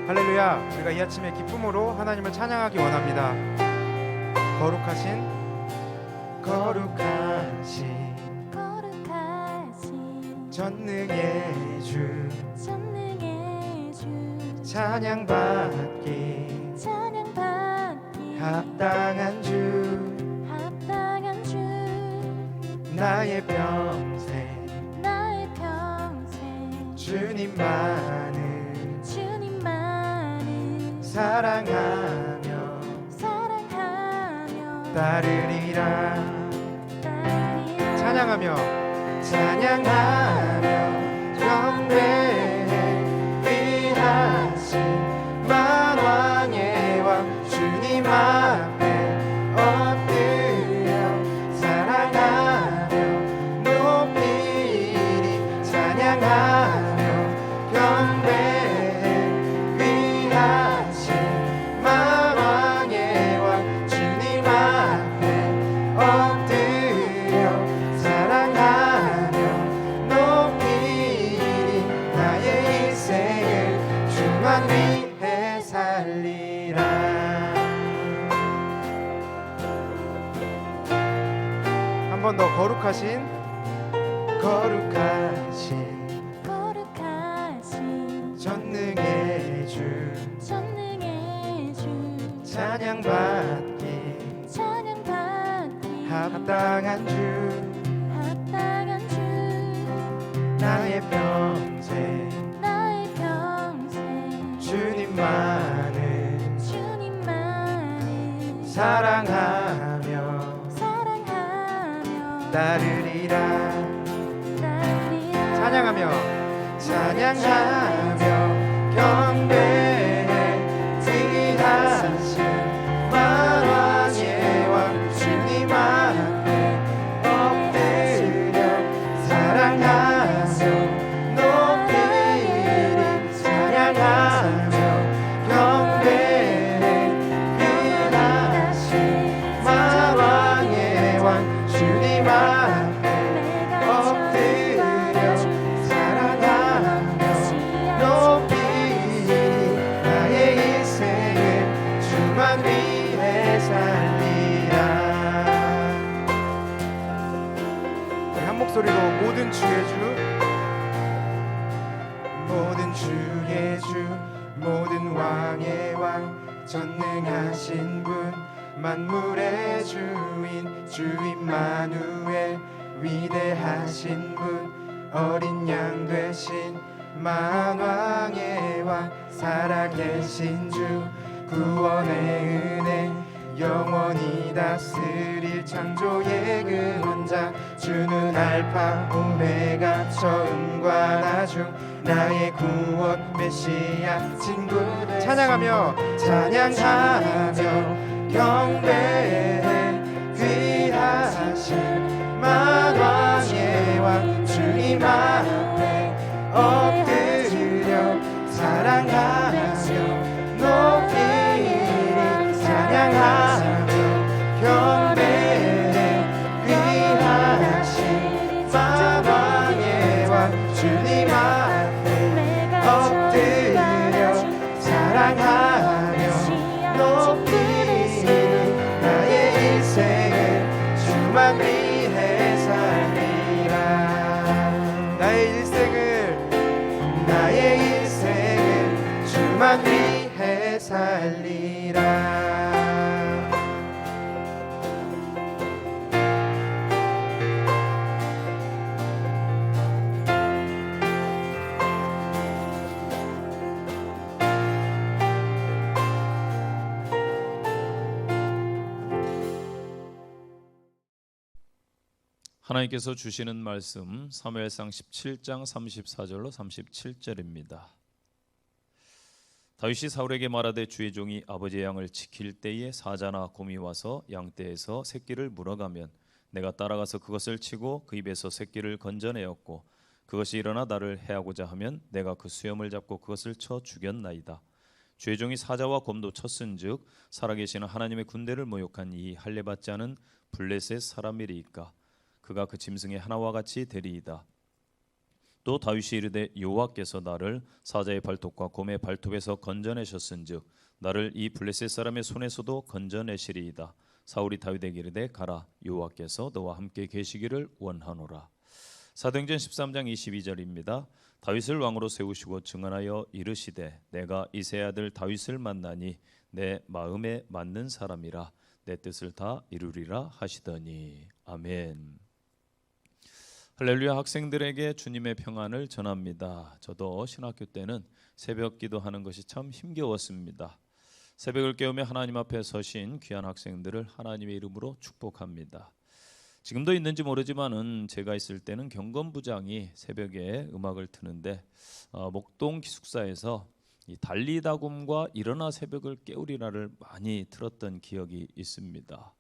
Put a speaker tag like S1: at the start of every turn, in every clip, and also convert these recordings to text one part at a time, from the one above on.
S1: 할렐루야. 우리가 이 아침에 기쁨으로 하나님을 찬양하기 원합니다. 거룩하신 전능의 주 찬양받기 합당한 주 나의 평생 주님만을 사랑하며 따르리라. 찬양하며 경배해 위하신 만왕의 왕 주님 앞에 엎드려 사랑하며 높이리. 찬양하며 경배해 위하신 만왕의 왕 주님 앞에 엎드려 사랑하며 높이리. 나의 인생을 주만 위해 살리라. 한 번 더. 거룩하신 전능의 주 찬양받기 합당한 주 나의 평생 주님만을 사랑하며 따르리라. 찬양하며 경배해 위하신 만왕의 왕 주님 앞에 엎드려 사랑하며 높이리. 찬양하며 경배해 위하신 만왕의 왕 주님 앞에 엎드려 사랑하며 높이리. 나의 인생을 주만 위해 살리라. 우리 한 목소리로 모든 주의 주 모든 왕의 왕 전능하신 분 만물의 주 임마누엘 위대하신 분 어린 양 되신 만왕의 왕 살아계신 주 구원의 은혜 영원히 다스릴 창조의 근원자 주는 알파 오메가 처음과 나중 나의 구원 메시아 친구. 찬양하며 경배해 위하신 만왕의 왕 주님 앞에 엎드려 사랑하며 높이리. 찬양하며 경배해 위하신 만왕의 왕 주님 앞에 엎드려 사랑하며 높이리. 나의 인생을 주만 위해 살리라. 나의 인생을 주만 위해 살리라.
S2: 하나님께서 주시는 말씀 사무엘상 17장 34절로 37절입니다. 다윗이 사울에게 말하되 주의 종이 아버지의 양을 지킬 때에 사자나 곰이 와서 양떼에서 새끼를 물어가면 내가 따라가서 그것을 치고 그 입에서 새끼를 건져내었고 그것이 일어나 나를 해하고자 하면 내가 그 수염을 잡고 그것을 쳐 죽였나이다. 주의 종이 사자와 곰도 쳤은즉 살아계시는 하나님의 군대를 모욕한 이 할례받지 않은 블레셋 사람이리이까. 그가 그 짐승의 하나와 같이 되리이다. 또 다윗이 이르되 여호와께서 나를 사자의 발톱과 곰의 발톱에서 건져내셨은즉 나를 이 블레셋 사람의 손에서도 건져내시리이다. 사울이 다윗에게 이르되 가라, 여호와께서 너와 함께 계시기를 원하노라. 사도행전 13장 22절입니다. 다윗을 왕으로 세우시고 증언하여 이르시되 내가 이새의 아들 다윗을 만나니 내 마음에 맞는 사람이라 내 뜻을 다 이루리라 하시더니. 아멘. 할렐루야. 학생들에게 주님의 평안을 전합니다. 저도 신학교 때는 새벽 기도하는 것이 참 힘겨웠습니다. 새벽을 깨우며 하나님 앞에 서신 귀한 학생들을 하나님의 이름으로 축복합니다. 지금도 있는지 모르지만은 제가 있을 때는 경건부장이 새벽에 음악을 트는데 목동 기숙사에서 이 달리다곰과 일어나 새벽을 깨우리라를 많이 들었던 기억이 있습니다.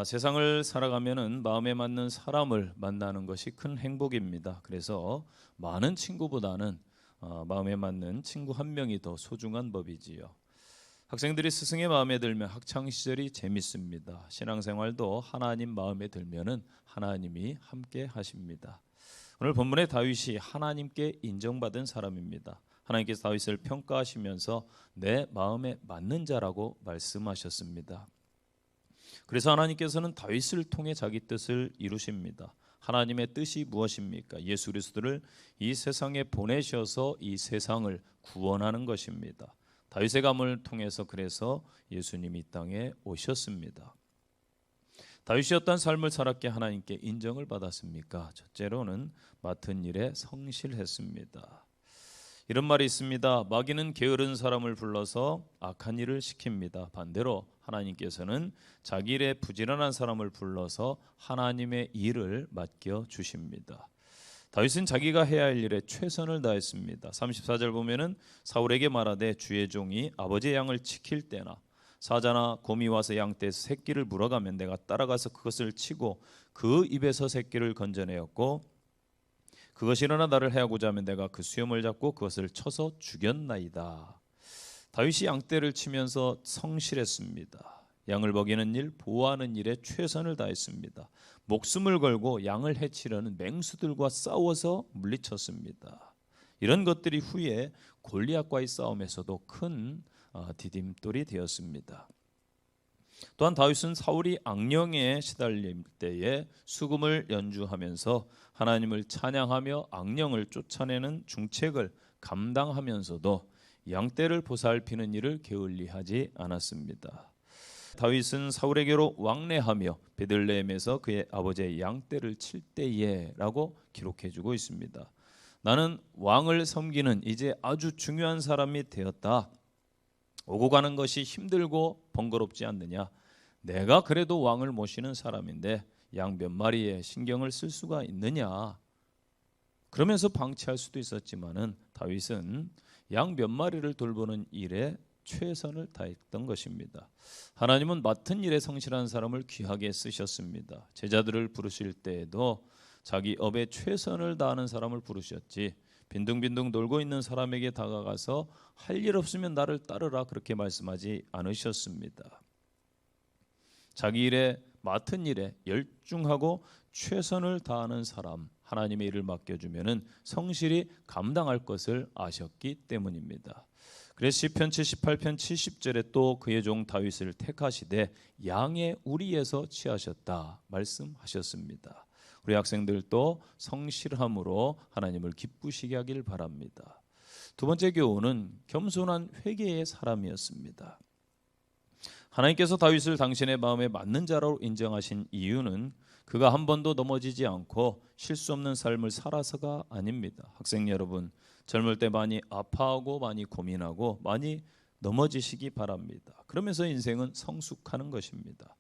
S2: 세상을 살아가면은 마음에 맞는 사람을 만나는 것이 큰 행복입니다. 그래서 많은 친구보다는 마음에 맞는 친구 한 명이 더 소중한 법이지요. 학생들이 스승의 마음에 들면 학창 시절이 재밌습니다. 신앙생활도 하나님 마음에 들면은 하나님이 함께 하십니다. 오늘 본문의 다윗이 하나님께 인정받은 사람입니다. 하나님께서 다윗을 평가하시면서 내 마음에 맞는 자라고 말씀하셨습니다. 그래서 하나님께서는 다윗을 통해 자기 뜻을 이루십니다. 하나님의 뜻이 무엇입니까? 예수 그리스도를 이 세상에 보내셔서 이 세상을 구원하는 것입니다. 다윗의 가문을 통해서 그래서 예수님이 이 땅에 오셨습니다. 다윗이 어떤 삶을 살았기에 하나님께 인정을 받았습니까? 첫째로는 맡은 일에 성실했습니다. 이런 말이 있습니다. 마귀는 게으른 사람을 불러서 악한 일을 시킵니다. 반대로 하나님께서는 자기 일에 부지런한 사람을 불러서 하나님의 일을 맡겨 주십니다. 다윗은 자기가 해야 할 일에 최선을 다했습니다. 34절 보면은 사울에게 말하되 주의 종이 아버지의 양을 지킬 때나 사자나 곰이 와서 양떼에서 새끼를 물어가면 내가 따라가서 그것을 치고 그 입에서 새끼를 건져내었고 그것이 일어나 나를 해하고자 하면 내가 그 수염을 잡고 그것을 쳐서 죽였나이다. 다윗이 양떼를 치면서 성실했습니다. 양을 먹이는 일, 보호하는 일에 최선을 다했습니다. 목숨을 걸고 양을 해치려는 맹수들과 싸워서 물리쳤습니다. 이런 것들이 후에 골리앗과의 싸움에서도 큰 디딤돌이 되었습니다. 또한 다윗은 사울이 악령에 시달릴 때에 수금을 연주하면서 하나님을 찬양하며 악령을 쫓아내는 중책을 감당하면서도 양떼를 보살피는 일을 게을리하지 않았습니다. 다윗은 사울에게로 왕래하며 베들레헴에서 그의 아버지의 양떼를 칠 때에라고 기록해주고 있습니다. 나는 왕을 섬기는 이제 아주 중요한 사람이 되었다. 오고 가는 것이 힘들고 번거롭지 않느냐. 내가 그래도 왕을 모시는 사람인데 양 몇 마리에 신경을 쓸 수가 있느냐. 그러면서 방치할 수도 있었지만은 다윗은 양 몇 마리를 돌보는 일에 최선을 다했던 것입니다. 하나님은 맡은 일에 성실한 사람을 귀하게 쓰셨습니다. 제자들을 부르실 때에도 자기 업에 최선을 다하는 사람을 부르셨지 빈둥빈둥 놀고 있는 사람에게 다가가서 할 일 없으면 나를 따르라 그렇게 말씀하지 않으셨습니다. 자기 일에 맡은 일에 열중하고 최선을 다하는 사람, 하나님의 일을 맡겨주면은 성실히 감당할 것을 아셨기 때문입니다. 그래서 시편 78편 70절에 또 그의 종 다윗을 택하시되 양의 우리에서 취하셨다 말씀하셨습니다. 우리 학생들도 성실함으로 하나님을 기쁘시게 하길 바랍니다. 두 번째 교훈은 겸손한 회개의 사람이었습니다. 하나님께서 다윗을 당신의 마음에 맞는 자로 인정하신 이유는 그가 한 번도 넘어지지 않고 실수 없는 삶을 살아서가 아닙니다. 학생 여러분, 젊을 때 많이 아파하고 많이 고민하고 많이 넘어지시기 바랍니다. 그러면서 인생은 성숙하는 것입니다.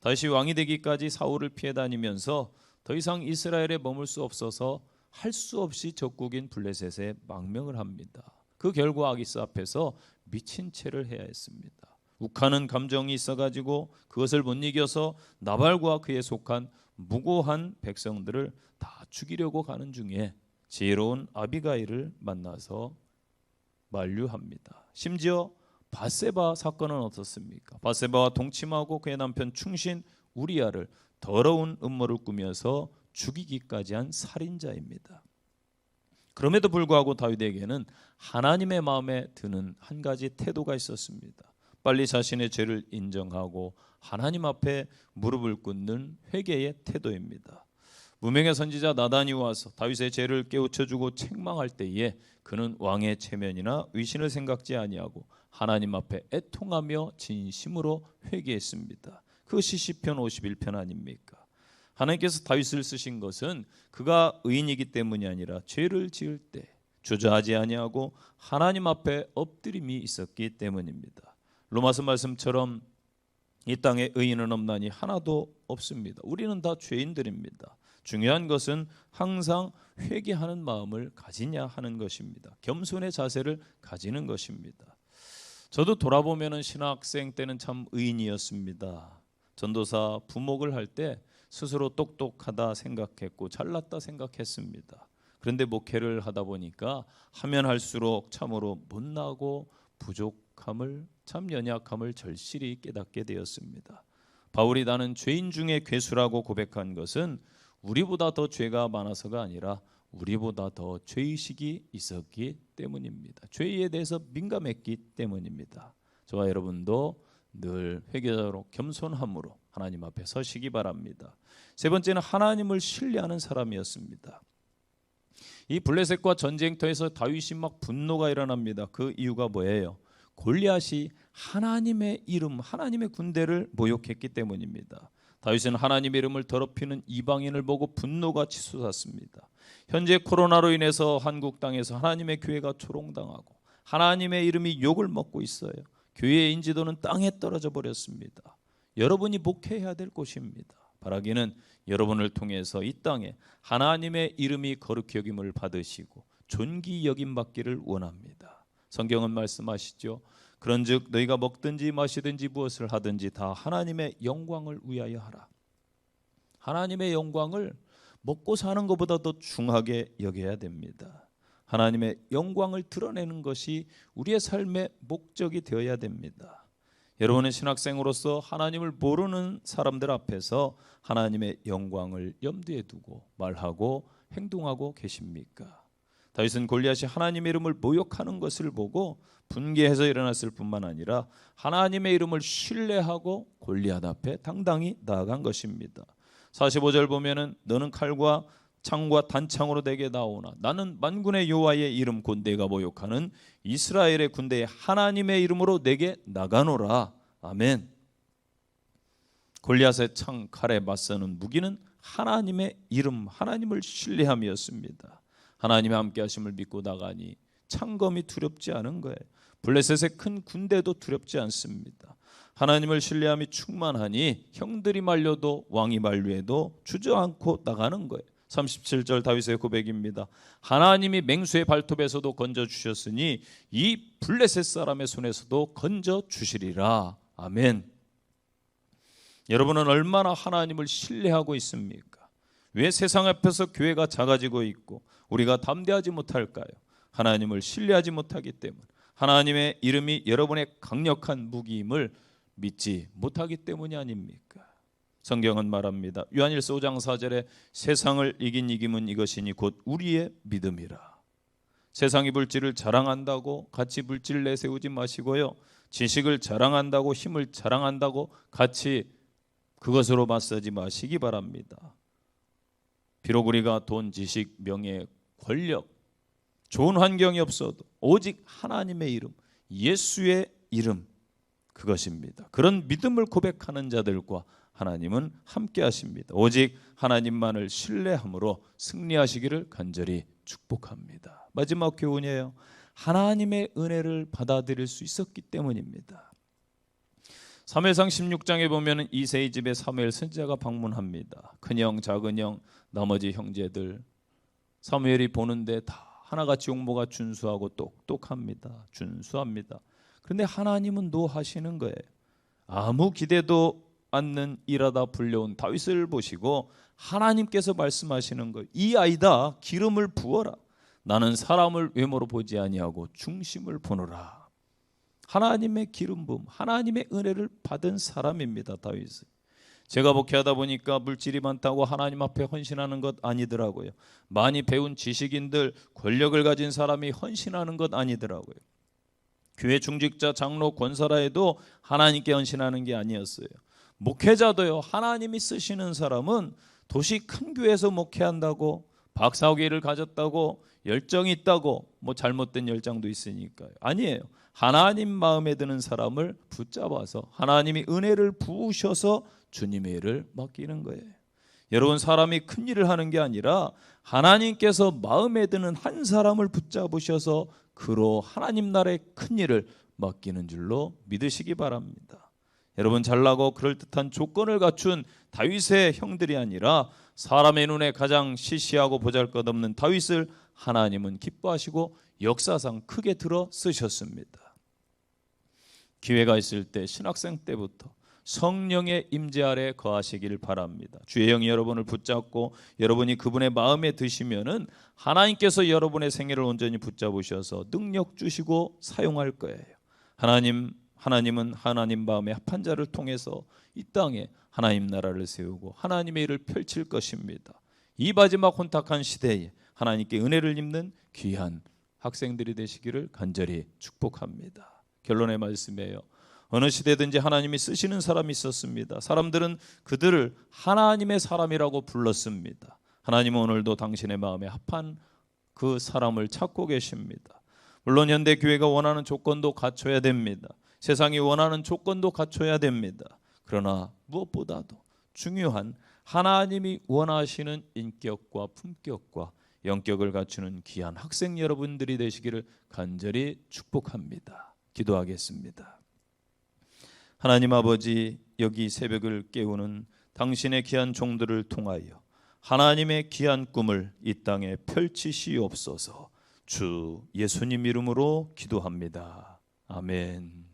S2: 다윗이 왕이 되기까지 사울을 피해 다니면서 더 이상 이스라엘에 머물 수 없어서 할 수 없이 적국인 블레셋에 망명을 합니다. 그 결과 아기스 앞에서 미친 채를 해야 했습니다. 욱하는 감정이 있어가지고 그것을 못 이겨서 나발과 그에 속한 무고한 백성들을 다 죽이려고 가는 중에 지혜로운 아비가일을 만나서 만류합니다. 심지어 밧세바 사건은 어떻습니까? 밧세바와 동침하고 그의 남편 충신 우리아를 더러운 음모를 꾸며서 죽이기까지 한 살인자입니다. 그럼에도 불구하고 다윗에게는 하나님의 마음에 드는 한 가지 태도가 있었습니다. 빨리 자신의 죄를 인정하고 하나님 앞에 무릎을 꿇는 회개의 태도입니다. 무명의 선지자 나단이 와서 다윗의 죄를 깨우쳐주고 책망할 때에 그는 왕의 체면이나 위신을 생각지 아니하고 하나님 앞에 애통하며 진심으로 회개했습니다. 그것이 시편 51편 아닙니까? 하나님께서 다윗을 쓰신 것은 그가 의인이기 때문이 아니라 죄를 지을 때 주저하지 아니하고 하나님 앞에 엎드림이 있었기 때문입니다. 로마서 말씀처럼 이 땅에 의인은 없나니 하나도 없습니다. 우리는 다 죄인들입니다. 중요한 것은 항상 회개하는 마음을 가지냐 하는 것입니다. 겸손의 자세를 가지는 것입니다. 저도 돌아보면 신학생 때는 참 의인이었습니다. 전도사 부목을 할 때 스스로 똑똑하다 생각했고 잘났다 생각했습니다. 그런데 목회를 하다 보니까 하면 할수록 참으로 못나고 부족함을, 참 연약함을 절실히 깨닫게 되었습니다. 바울이 나는 죄인 중에 괴수라고 고백한 것은 우리보다 더 죄가 많아서가 아니라 우리보다 더 죄의식이 있었기 때문입니다. 죄에 대해서 민감했기 때문입니다. 저와 여러분도 늘 회개자로 겸손함으로 하나님 앞에 서시기 바랍니다. 세 번째는 하나님을 신뢰하는 사람이었습니다. 이 블레셋과 전쟁터에서 다윗이 막 분노가 일어납니다. 그 이유가 뭐예요? 골리앗이 하나님의 이름, 하나님의 군대를 모욕했기 때문입니다. 다윗은 하나님의 이름을 더럽히는 이방인을 보고 분노가 치솟았습니다. 현재 코로나로 인해서 한국 땅에서 하나님의 교회가 조롱당하고 하나님의 이름이 욕을 먹고 있어요. 교회의 인지도는 땅에 떨어져 버렸습니다. 여러분이 목회해야 될 곳입니다. 바라기는 여러분을 통해서 이 땅에 하나님의 이름이 거룩히 여김을 받으시고 존귀 여김 받기를 원합니다. 성경은 말씀하시죠. 그런즉 너희가 먹든지 마시든지 무엇을 하든지 다 하나님의 영광을 위하여 하라. 하나님의 영광을 먹고 사는 것보다 더 중하게 여겨야 됩니다. 하나님의 영광을 드러내는 것이 우리의 삶의 목적이 되어야 됩니다. 여러분은 신학생으로서 하나님을 모르는 사람들 앞에서 하나님의 영광을 염두에 두고 말하고 행동하고 계십니까? 다윗은 골리앗이 하나님의 이름을 모욕하는 것을 보고 분개해서 일어났을 뿐만 아니라 하나님의 이름을 신뢰하고 골리앗 앞에 당당히 나아간 것입니다. 45절 보면은 너는 칼과 창과 단창으로 내게 나오나 나는 만군의 여호와의 이름 곧 내가 모욕하는 이스라엘의 군대의 하나님의 이름으로 내게 나가노라. 아멘. 골리앗의 창, 칼에 맞서는 무기는 하나님의 이름, 하나님을 신뢰함이었습니다. 하나님의 함께 하심을 믿고 나가니 창검이 두렵지 않은 거예요. 블레셋의 큰 군대도 두렵지 않습니다. 하나님을 신뢰함이 충만하니 형들이 말려도 왕이 만류해도 주저앉고 나가는 거예요. 37절 다윗의 고백입니다. 하나님이 맹수의 발톱에서도 건져주셨으니 이 블레셋 사람의 손에서도 건져주시리라. 아멘. 여러분은 얼마나 하나님을 신뢰하고 있습니까? 왜 세상 앞에서 교회가 작아지고 있고 우리가 담대하지 못할까요? 하나님을 신뢰하지 못하기 때문, 하나님의 이름이 여러분의 강력한 무기임을 믿지 못하기 때문이 아닙니까? 성경은 말합니다. 요한일서 5장 4절에 세상을 이긴 이김은 이것이니 곧 우리의 믿음이라. 세상이 물질을 자랑한다고 같이 물질 내세우지 마시고요. 지식을 자랑한다고 힘을 자랑한다고 같이 그것으로 맞서지 마시기 바랍니다. 비록 우리가 돈, 지식, 명예, 권력, 좋은 환경이 없어도 오직 하나님의 이름, 예수의 이름, 그것입니다. 그런 믿음을 고백하는 자들과 하나님은 함께 하십니다. 오직 하나님만을 신뢰함으로 승리하시기를 간절히 축복합니다. 마지막 교훈이에요. 하나님의 은혜를 받아들일 수 있었기 때문입니다. 사무엘상 16장에 보면 이새의 집에 사무엘 선지자가 방문합니다. 큰형, 작은형, 나머지 형제들 사무엘이 보는데 다 하나같이 용모가 준수하고 똑똑합니다. 준수합니다. 그런데 하나님은 노하시는 거예요. 아무 기대도 않는 일하다 불려온 다윗을 보시고 하나님께서 말씀하시는 거예요. 이 아이다 기름을 부어라. 나는 사람을 외모로 보지 아니하고 중심을 보노라. 하나님의 기름 부음, 하나님의 은혜를 받은 사람입니다. 다윗은. 제가 목회하다 보니까 물질이 많다고 하나님 앞에 헌신하는 것 아니더라고요. 많이 배운 지식인들, 권력을 가진 사람이 헌신하는 것 아니더라고요. 교회 중직자, 장로, 권사라 해도 하나님께 헌신하는 게 아니었어요. 목회자도요, 하나님이 쓰시는 사람은 도시 큰 교회에서 목회한다고, 박사학위를 가졌다고, 열정이 있다고, 뭐 잘못된 열정도 있으니까요. 아니에요. 하나님 마음에 드는 사람을 붙잡아서 하나님이 은혜를 부으셔서 주님의 일을 맡기는 거예요. 여러분, 사람이 큰 일을 하는 게 아니라 하나님께서 마음에 드는 한 사람을 붙잡으셔서 그로 하나님 나라의 큰 일을 맡기는 줄로 믿으시기 바랍니다. 여러분, 잘나고 그럴듯한 조건을 갖춘 다윗의 형들이 아니라 사람의 눈에 가장 시시하고 보잘것없는 다윗을 하나님은 기뻐하시고 역사상 크게 들어 쓰셨습니다. 기회가 있을 때, 신학생 때부터 성령의 임재 아래 거하시길 바랍니다. 주의 영이 여러분을 붙잡고 여러분이 그분의 마음에 드시면은 하나님께서 여러분의 생애를 온전히 붙잡으셔서 능력 주시고 사용할 거예요. 하나님은 하나님 마음에 합한 자를 통해서 이 땅에 하나님 나라를 세우고 하나님의 일을 펼칠 것입니다. 이 마지막 혼탁한 시대에 하나님께 은혜를 입는 귀한 학생들이 되시기를 간절히 축복합니다. 결론의 말씀이에요. 어느 시대든지 하나님이 쓰시는 사람이 있었습니다. 사람들은 그들을 하나님의 사람이라고 불렀습니다. 하나님은 오늘도 당신의 마음에 합한 그 사람을 찾고 계십니다. 물론 현대 교회가 원하는 조건도 갖춰야 됩니다. 세상이 원하는 조건도 갖춰야 됩니다. 그러나 무엇보다도 중요한 하나님이 원하시는 인격과 품격과 영격을 갖추는 귀한 학생 여러분들이 되시기를 간절히 축복합니다. 기도하겠습니다. 하나님 아버지, 여기 새벽을 깨우는 당신의 귀한 종들을 통하여 하나님의 귀한 꿈을 이 땅에 펼치시옵소서. 주 예수님 이름으로 기도합니다. 아멘.